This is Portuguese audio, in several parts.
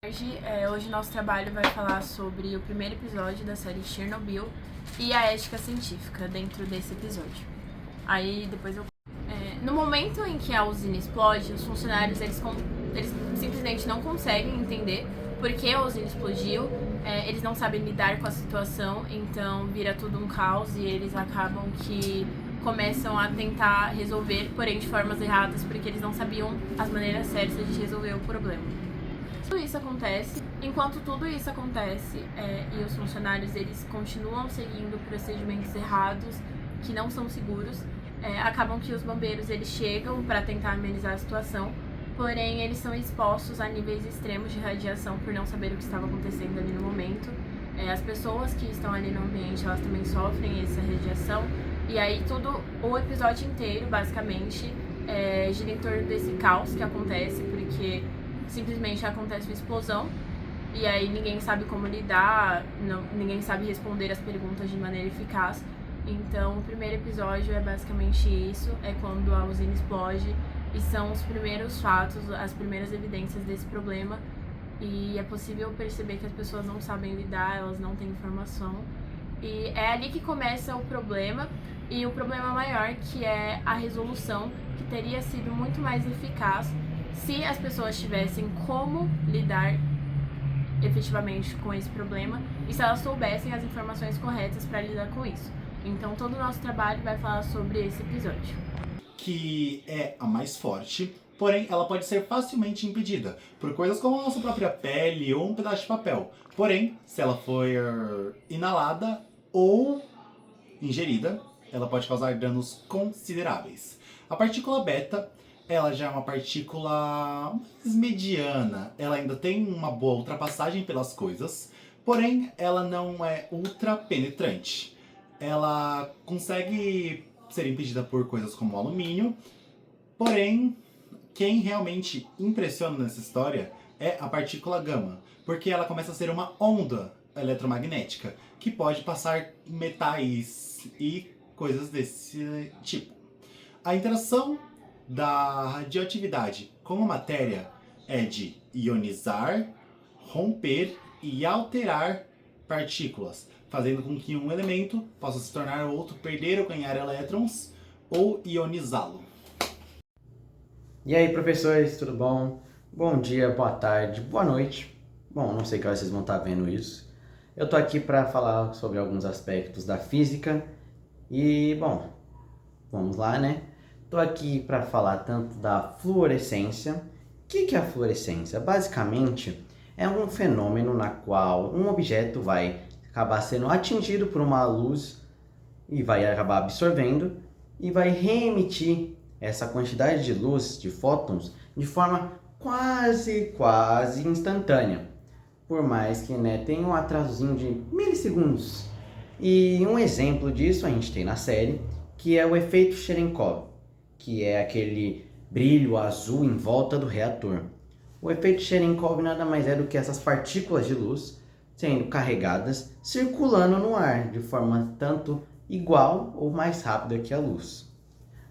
Hoje nosso trabalho vai falar sobre o primeiro episódio da série Chernobyl e a ética científica dentro desse episódio. Aí depois eu... No momento em que a usina explode, os funcionários eles simplesmente não conseguem entender por que a usina explodiu, eles não sabem lidar com a situação, então vira tudo um caos e eles acabam que começam a tentar resolver, porém de formas erradas, porque eles não sabiam as maneiras certas de resolver o problema. Tudo isso acontece, enquanto tudo isso acontece e os funcionários eles continuam seguindo procedimentos errados que não são seguros, acabam que os bombeiros eles chegam para tentar amenizar a situação, porém eles são expostos a níveis extremos de radiação por não saber o que estava acontecendo ali no momento. As pessoas que estão ali no ambiente elas também sofrem essa radiação e aí o episódio inteiro basicamente gira em torno desse caos que acontece porque simplesmente acontece uma explosão e aí ninguém sabe como lidar, ninguém sabe responder as perguntas de maneira eficaz. Então o primeiro episódio é basicamente isso, é quando a usina explode e são os primeiros fatos, as primeiras evidências desse problema e é possível perceber que as pessoas não sabem lidar, elas não têm informação e é ali que começa o problema e o problema maior que é a resolução, que teria sido muito mais eficaz se as pessoas tivessem como lidar efetivamente com esse problema e se elas soubessem as informações corretas para lidar com isso. Então todo o nosso trabalho vai falar sobre esse episódio. Que é a mais forte, porém ela pode ser facilmente impedida por coisas como a nossa própria pele ou um pedaço de papel. Porém, se ela for inalada ou ingerida, ela pode causar danos consideráveis. A partícula beta, ela já é uma partícula mais mediana, ela ainda tem uma boa ultrapassagem pelas coisas, porém ela não é ultra penetrante. Ela consegue ser impedida por coisas como o alumínio, porém quem realmente impressiona nessa história é a partícula gama, porque ela começa a ser uma onda eletromagnética que pode passar metais e coisas desse tipo. A interação da radioatividade com a matéria é de ionizar, romper e alterar partículas, fazendo com que um elemento possa se tornar outro, perder ou ganhar elétrons ou ionizá-lo. E aí, professores, tudo bom? Bom dia, boa tarde, boa noite. Bom, não sei que hora vocês vão estar vendo isso. Eu tô aqui para falar sobre alguns aspectos da física e, bom, vamos lá, né? Tô aqui para falar tanto da fluorescência. O que é a fluorescência? Basicamente, é um fenômeno na qual um objeto vai acabar sendo atingido por uma luz e vai acabar absorvendo e vai reemitir essa quantidade de luz, de fótons, de forma quase instantânea. Por mais que tenha um atrasozinho de milissegundos. E um exemplo disso a gente tem na série, que é o efeito Cherenkov, que é aquele brilho azul em volta do reator. O efeito Cherenkov nada mais é do que essas partículas de luz sendo carregadas, circulando no ar de forma tanto igual ou mais rápida que a luz.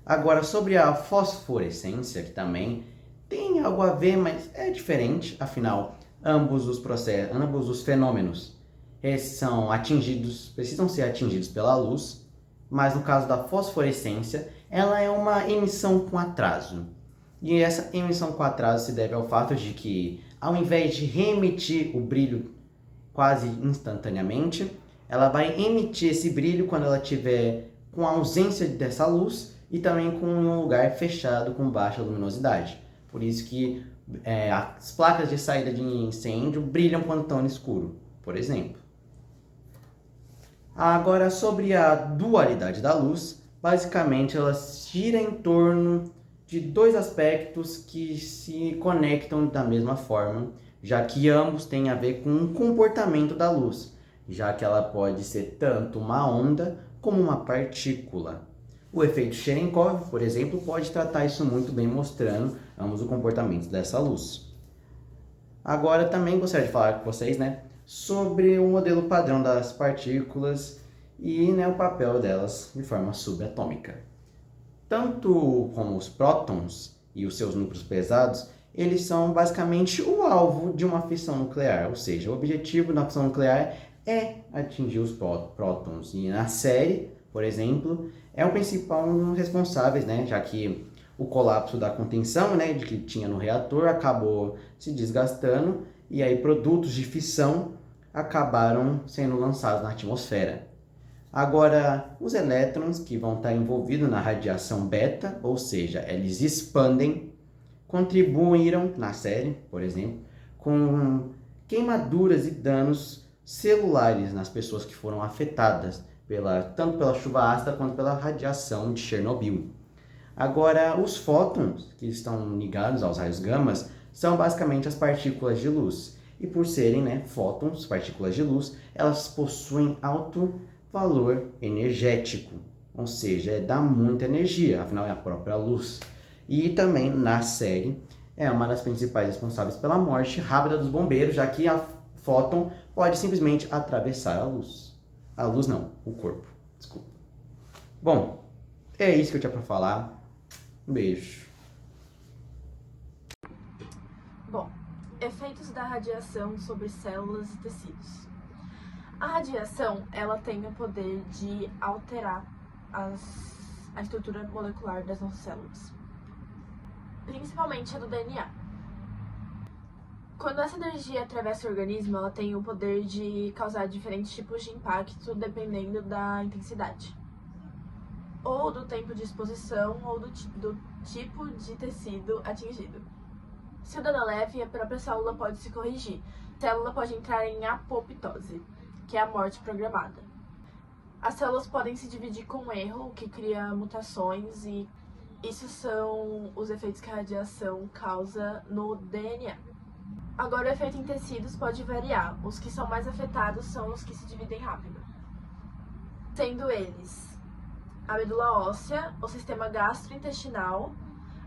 Agora, sobre a fosforescência, que também tem algo a ver, mas é diferente, afinal, ambos os fenômenos precisam ser atingidos pela luz, mas no caso da fosforescência, ela é uma emissão com atraso. E essa emissão com atraso se deve ao fato de que, ao invés de reemitir o brilho quase instantaneamente, ela vai emitir esse brilho quando ela tiver com a ausência dessa luz e também com um lugar fechado com baixa luminosidade. Por isso que as placas de saída de incêndio brilham quando estão no escuro, por exemplo. Agora, sobre a dualidade da luz, basicamente ela gira em torno de dois aspectos que se conectam da mesma forma, já que ambos têm a ver com o comportamento da luz, já que ela pode ser tanto uma onda como uma partícula. O efeito Cherenkov, por exemplo, pode tratar isso muito bem, mostrando ambos o comportamento dessa luz. Agora também gostaria de falar com vocês, sobre o modelo padrão das partículas e o papel delas de forma subatômica. Tanto como os prótons e os seus núcleos pesados, eles são basicamente o alvo de uma fissão nuclear, ou seja, o objetivo da fissão nuclear é atingir os prótons. E na série, por exemplo, é o principal um dos responsáveis, né, já que o colapso da contenção, né, de que tinha no reator acabou se desgastando e aí produtos de fissão acabaram sendo lançados na atmosfera. Agora, os elétrons que vão estar envolvidos na radiação beta, ou seja, eles expandem, contribuíram na série, por exemplo, com queimaduras e danos celulares nas pessoas que foram afetadas tanto pela chuva ácida quanto pela radiação de Chernobyl. Agora, os fótons, que estão ligados aos raios gamas, são basicamente as partículas de luz. E por serem, né, fótons, partículas de luz, elas possuem alto valor energético, ou seja, dá muita energia, afinal é a própria luz. E também na série é uma das principais responsáveis pela morte rápida dos bombeiros, já que a fóton pode simplesmente atravessar a luz. A luz não, o corpo. Desculpa. Bom, é isso que eu tinha para falar. Um beijo. Bom, efeitos da radiação sobre células e tecidos. A radiação, ela tem o poder de alterar a estrutura molecular das nossas células, principalmente a do DNA. Quando essa energia atravessa o organismo, ela tem o poder de causar diferentes tipos de impacto dependendo da intensidade, ou do tempo de exposição, ou do tipo de tecido atingido. Se o dano é leve, a própria célula pode se corrigir. A célula pode entrar em apoptose, que é a morte programada. As células podem se dividir com erro, o que cria mutações, e isso são os efeitos que a radiação causa no DNA. Agora, o efeito em tecidos pode variar. Os que são mais afetados são os que se dividem rápido, sendo eles a medula óssea, o sistema gastrointestinal,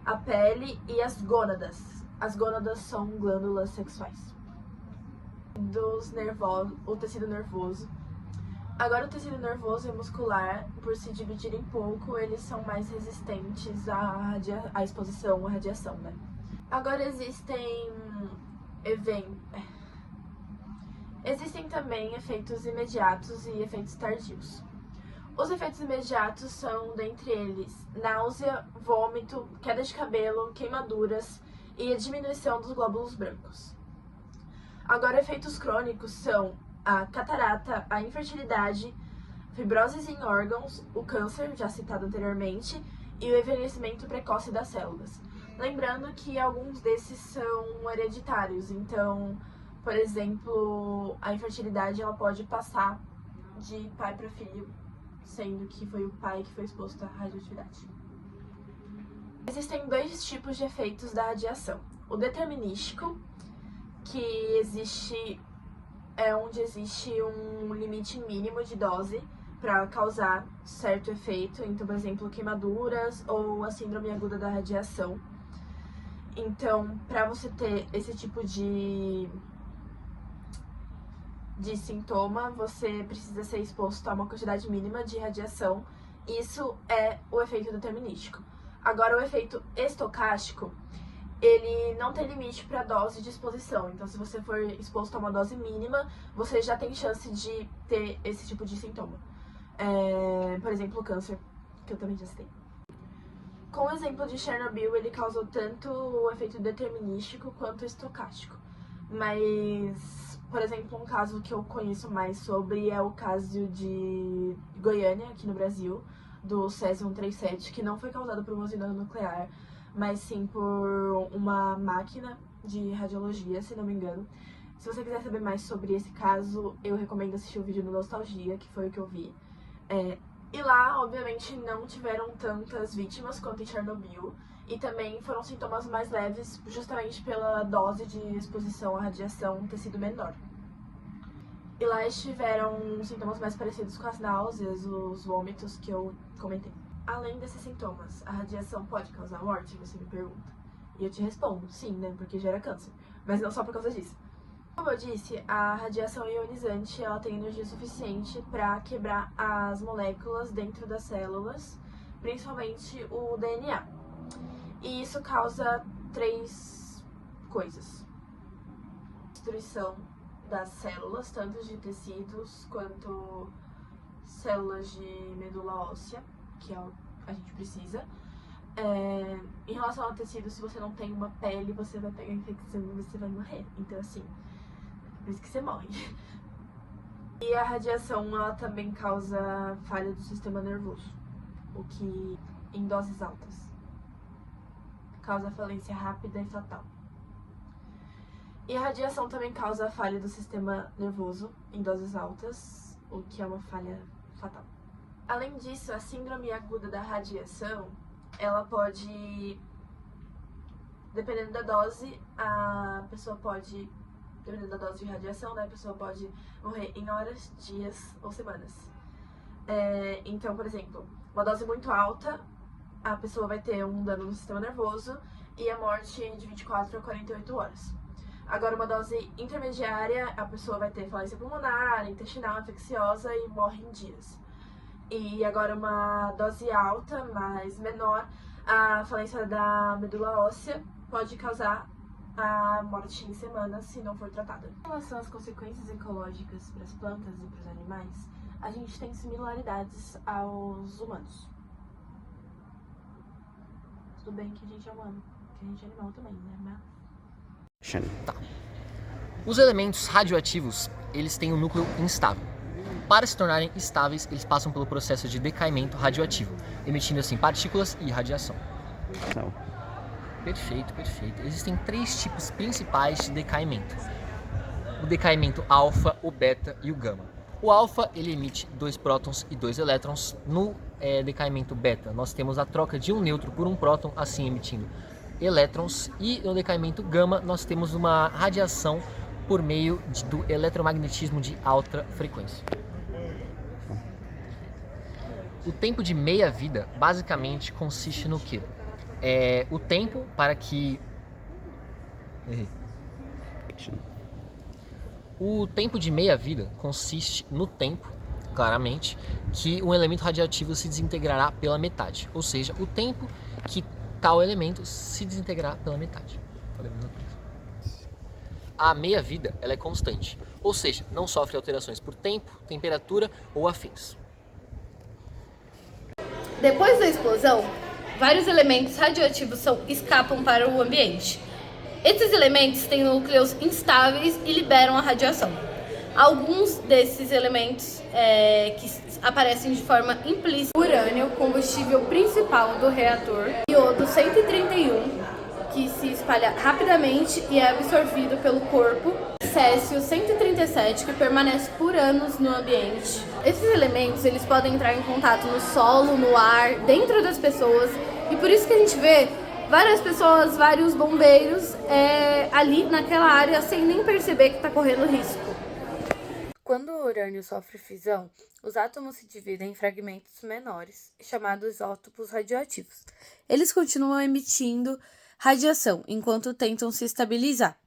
a pele e as gônadas. As gônadas são glândulas sexuais. O tecido nervoso. Agora, o tecido nervoso e muscular, por se dividirem pouco, eles são mais resistentes à exposição à radiação, né? Agora, existem também efeitos imediatos e efeitos tardios. Os efeitos imediatos são, dentre eles, náusea, vômito, queda de cabelo, queimaduras e a diminuição dos glóbulos brancos. Agora, efeitos crônicos são a catarata, a infertilidade, fibroses em órgãos, o câncer, já citado anteriormente, e o envelhecimento precoce das células. Lembrando que alguns desses são hereditários, então, por exemplo, a infertilidade ela pode passar de pai para filho, sendo que foi o pai que foi exposto à radioatividade. Existem dois tipos de efeitos da radiação. O determinístico, que é onde existe um limite mínimo de dose para causar certo efeito, então, por exemplo, queimaduras ou a síndrome aguda da radiação. Então, para você ter esse tipo de sintoma, você precisa ser exposto a uma quantidade mínima de radiação. Isso é o efeito determinístico. Agora, o efeito estocástico, ele não tem limite para dose de exposição. Então, se você for exposto a uma dose mínima, você já tem chance de ter esse tipo de sintoma. Por exemplo, o câncer, que eu também já citei. Com o exemplo de Chernobyl, ele causou tanto o efeito determinístico quanto o estocástico. Mas, por exemplo, um caso que eu conheço mais sobre é o caso de Goiânia, aqui no Brasil, do Césio-137, que não foi causado por uma usina nuclear, mas sim por uma máquina de radiologia, se não me engano. Se você quiser saber mais sobre esse caso, eu recomendo assistir o vídeo do Nostalgia, que foi o que eu vi. E lá, obviamente, não tiveram tantas vítimas quanto em Chernobyl, e também foram sintomas mais leves, justamente pela dose de exposição à radiação ter sido menor. E lá eles tiveram sintomas mais parecidos com as náuseas, os vômitos que eu comentei. Além desses sintomas, a radiação pode causar morte? Você me pergunta. E eu te respondo, sim, né? Porque gera câncer. Mas não só por causa disso. Como eu disse, a radiação ionizante ela tem energia suficiente para quebrar as moléculas dentro das células, principalmente o DNA. E isso causa três coisas. Destruição das células, tanto de tecidos quanto células de medula óssea, que é o que a gente precisa. Em relação ao tecido, se você não tem uma pele, você vai pegar infecção e você vai morrer. Então, assim, por isso que você morre. E a radiação, ela também causa falha do sistema nervoso, o que, em doses altas, causa falência rápida e fatal. E a radiação também causa falha do sistema nervoso, em doses altas, o que é uma falha fatal. Além disso, a síndrome aguda da radiação, ela pode, dependendo da dose, dependendo da dose de radiação, né, a pessoa pode morrer em horas, dias ou semanas. Então, por exemplo, uma dose muito alta, a pessoa vai ter um dano no sistema nervoso e a morte de 24 a 48 horas. Agora, uma dose intermediária, a pessoa vai ter falência pulmonar, intestinal, infecciosa e morre em dias. E agora, uma dose alta, mas menor, a falência da medula óssea pode causar a morte em semanas se não for tratada. Em relação às consequências ecológicas para as plantas e para os animais, a gente tem similaridades aos humanos. Tudo bem que a gente é humano, que a gente é animal também, né? Tá. Os elementos radioativos, eles têm um núcleo instável. Para se tornarem estáveis, eles passam pelo processo de decaimento radioativo, emitindo assim partículas e radiação. Não. Perfeito, perfeito. Existem 3 tipos principais de decaimento. O decaimento alfa, o beta e o gama. O alfa, ele emite 2 prótons e 2 elétrons. No decaimento beta, nós temos a troca de um nêutron por um próton, assim emitindo elétrons. E no decaimento gama, nós temos uma radiação por meio do eletromagnetismo de alta frequência. O tempo de meia-vida basicamente consiste no quê? O tempo para que... O tempo de meia-vida consiste no tempo, claramente, que um elemento radioativo se desintegrará pela metade. Ou seja, o tempo que tal elemento se desintegrará pela metade. A meia-vida, ela é constante, ou seja, não sofre alterações por tempo, temperatura ou afins. Depois da explosão, vários elementos radioativos escapam para o ambiente. Esses elementos têm núcleos instáveis e liberam a radiação. Alguns desses elementos que aparecem de forma implícita: urânio, combustível principal do reator, iodo 131, que se espalha rapidamente e é absorvido pelo corpo, césio 137, que permanece por anos no ambiente. Esses elementos, eles podem entrar em contato no solo, no ar, dentro das pessoas, e por isso que a gente vê várias pessoas, vários bombeiros ali naquela área sem nem perceber que está correndo risco. Quando o urânio sofre fissão, os átomos se dividem em fragmentos menores, chamados isótopos radioativos. Eles continuam emitindo radiação enquanto tentam se estabilizar.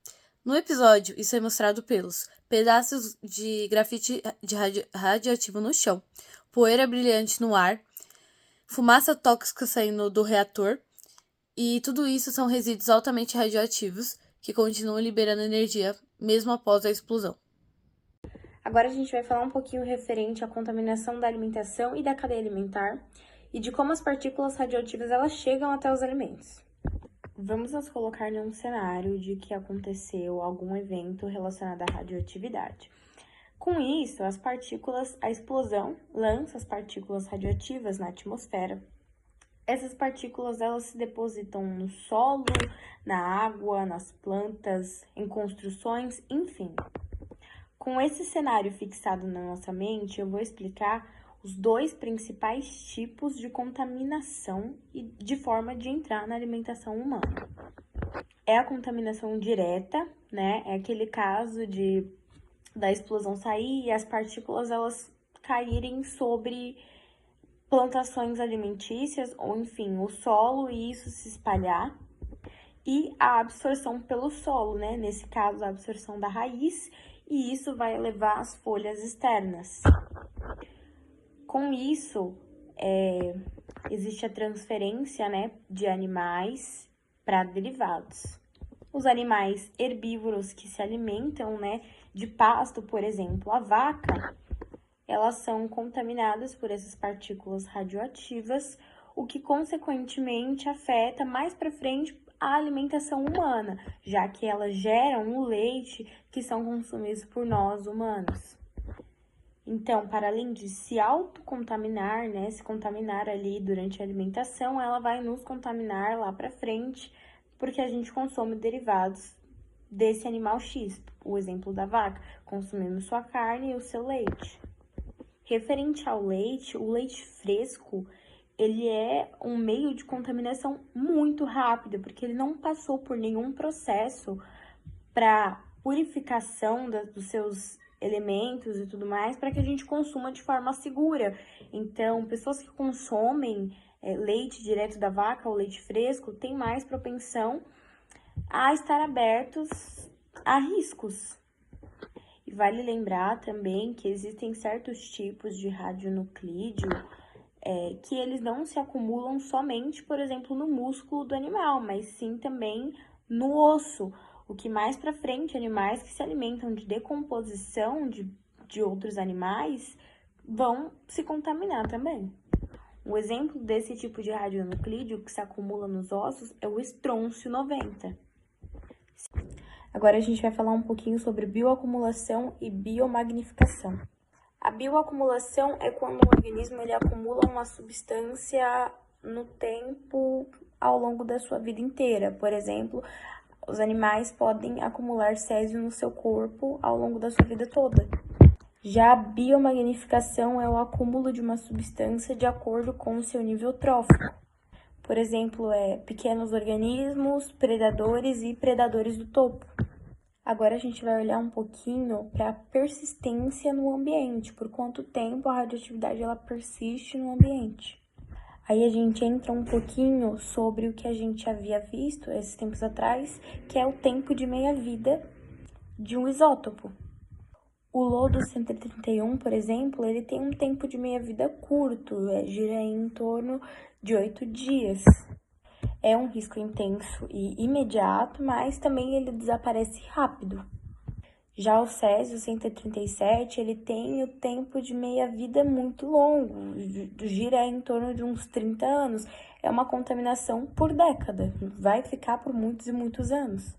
No episódio, isso é mostrado pelos pedaços de grafite radioativo no chão, poeira brilhante no ar, fumaça tóxica saindo do reator, e tudo isso são resíduos altamente radioativos que continuam liberando energia mesmo após a explosão. Agora a gente vai falar um pouquinho referente à contaminação da alimentação e da cadeia alimentar e de como as partículas radioativas elas chegam até os alimentos. Vamos nos colocar num cenário de que aconteceu algum evento relacionado à radioatividade. Com isso, a explosão lança as partículas radioativas na atmosfera. Essas partículas elas se depositam no solo, na água, nas plantas, em construções, enfim. Com esse cenário fixado na nossa mente, eu vou explicar os 2 principais tipos de contaminação e de forma de entrar na alimentação humana. É a contaminação direta, né? É aquele caso da explosão sair e as partículas elas caírem sobre plantações alimentícias ou, enfim, o solo e isso se espalhar. E a absorção pelo solo, né? Nesse caso, a absorção da raiz, e isso vai levar às folhas externas. Com isso, existe a transferência, né, de animais para derivados. Os animais herbívoros que se alimentam, né, de pasto, por exemplo, a vaca, elas são contaminadas por essas partículas radioativas, o que consequentemente afeta mais para frente a alimentação humana, já que elas geram o leite que são consumidos por nós humanos. Então, para além de se autocontaminar, né, se contaminar ali durante a alimentação, ela vai nos contaminar lá para frente, porque a gente consome derivados desse animal X. O exemplo da vaca, consumindo sua carne e o seu leite. Referente ao leite, o leite fresco, ele é um meio de contaminação muito rápido, porque ele não passou por nenhum processo para purificação dos seus elementos e tudo mais, para que a gente consuma de forma segura. Então, pessoas que consomem leite direto da vaca ou leite fresco têm mais propensão a estar abertos a riscos. E vale lembrar também que existem certos tipos de radionuclídeo que eles não se acumulam somente, por exemplo, no músculo do animal, mas sim também no osso, o que mais para frente animais que se alimentam de decomposição de outros animais vão se contaminar também. Um exemplo desse tipo de radionuclídeo que se acumula nos ossos é o estrôncio 90. Agora a gente vai falar um pouquinho sobre bioacumulação e biomagnificação. A bioacumulação é quando o organismo ele acumula uma substância no tempo ao longo da sua vida inteira. Por exemplo, os animais podem acumular césio no seu corpo ao longo da sua vida toda. Já a biomagnificação é o acúmulo de uma substância de acordo com o seu nível trófico. Por exemplo, pequenos organismos, predadores e predadores do topo. Agora a gente vai olhar um pouquinho para a persistência no ambiente, por quanto tempo a radioatividade ela persiste no ambiente. Aí a gente entra um pouquinho sobre o que a gente havia visto esses tempos atrás, que é o tempo de meia-vida de um isótopo. O lodo 131, por exemplo, ele tem um tempo de meia-vida curto, gira em torno de 8 dias. É um risco intenso e imediato, mas também ele desaparece rápido. Já o césio 137, ele tem o tempo de meia-vida muito longo, gira em torno de uns 30 anos. É uma contaminação por década, vai ficar por muitos e muitos anos.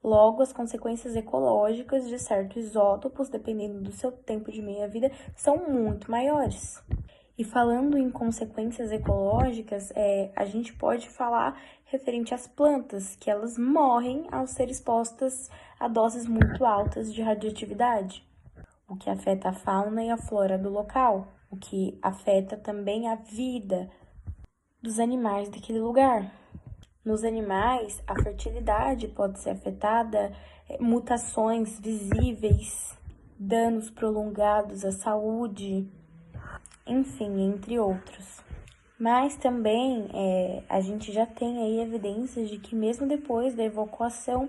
Logo, as consequências ecológicas de certos isótopos, dependendo do seu tempo de meia-vida, são muito maiores. E falando em consequências ecológicas, a gente pode falar referente às plantas, que elas morrem ao ser expostas a doses muito altas de radioatividade, o que afeta a fauna e a flora do local, o que afeta também a vida dos animais daquele lugar. Nos animais, a fertilidade pode ser afetada, mutações visíveis, danos prolongados à saúde, enfim, entre outros. Mas também a gente já tem aí evidências de que mesmo depois da evacuação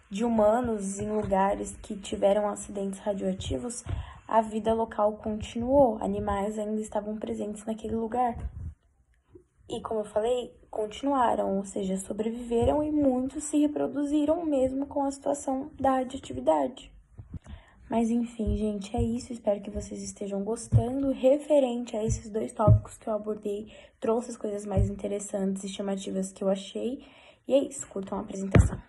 de humanos em lugares que tiveram acidentes radioativos, a vida local continuou, animais ainda estavam presentes naquele lugar. E como eu falei, continuaram, ou seja, sobreviveram e muitos se reproduziram mesmo com a situação da radioatividade. Mas enfim, gente, é isso. Espero que vocês estejam gostando. Referente a esses dois tópicos que eu abordei, trouxe as coisas mais interessantes e chamativas que eu achei. E é isso, curtam a apresentação.